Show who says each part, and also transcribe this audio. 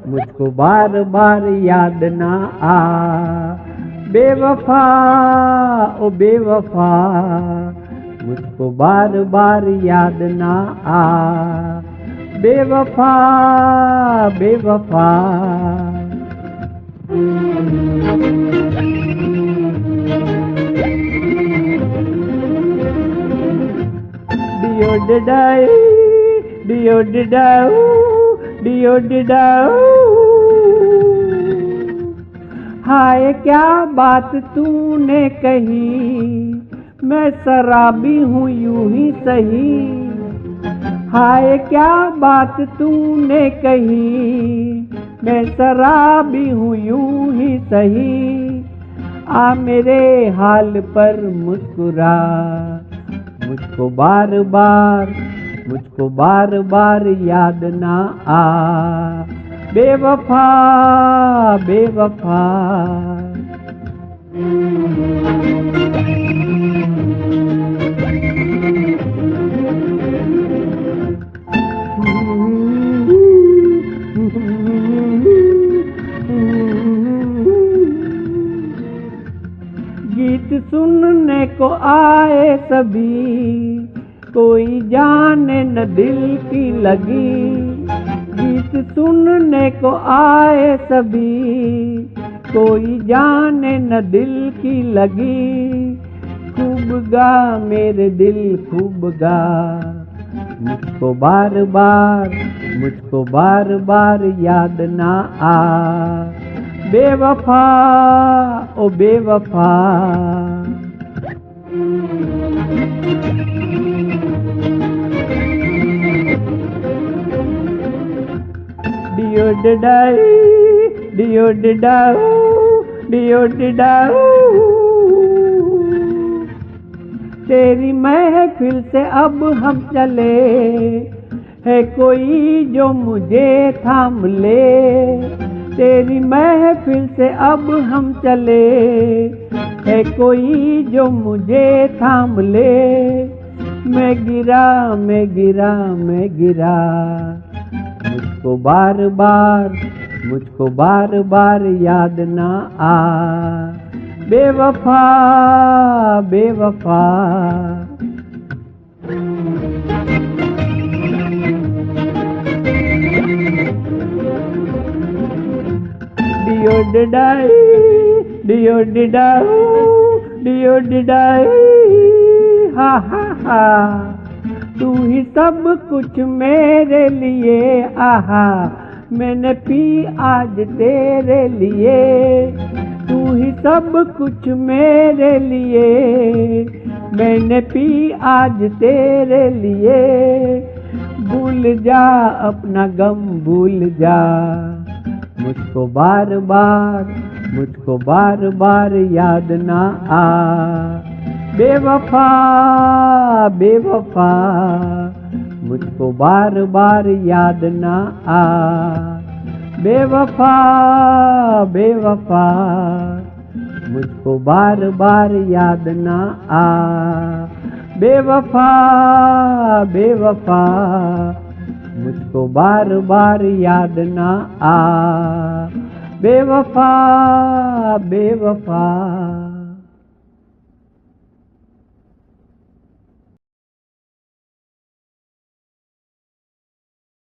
Speaker 1: मुझको बार बार याद ना आ। बेवफा ओ बेवफा, मुझको बार बार याद ना आ। बेवफा बेवफा। Dio didai, dio didau, dio didau। हाय क्या बात तूने कही, मैं शराबी हूँ यूं ही सही। हाय क्या बात तूने कही, मैं शराबी हूँ यूं ही सही। आ मेरे हाल पर मुस्कुरा, मुझको बार बार याद ना आ। बेवफा बेवफा। गीत सुनने को आए सभी, कोई जाने न दिल की लगी। गीत सुनने को आए सभी, कोई जाने न दिल की लगी। खूब गा मेरे दिल खूब गा, मुझको बार बार याद ना आ। बेवफा ओ बेवफा। Dio didai, dio didau, dio didau। तेरी महफिल से अब हम चले, है कोई जो मुझे थाम ले। तेरी महफिल से अब हम चले, है कोई जो मुझे थाम ले। मैं गिरा मैं गिरा मैं गिरा, मुझको बार बार याद ना आ। बेवफा बेवफा। Dio didai, dio didau, dio didai। हा हा हा। तू ही सब कुछ मेरे लिए, आहा मैंने पी आज तेरे लिए। तू ही सब कुछ मेरे लिए, मैंने पी आज तेरे लिए। भूल जा अपना गम भूल जा, मुझको बार बार याद ना आ। बेवफा बेवफा, मुझको बार बार याद ना आ। बेवफा बेवफा, मुझको बार बार याद ना आ। बेवफा बेवफा, मुझको बार बार याद ना आ। बेवफा बेवफा।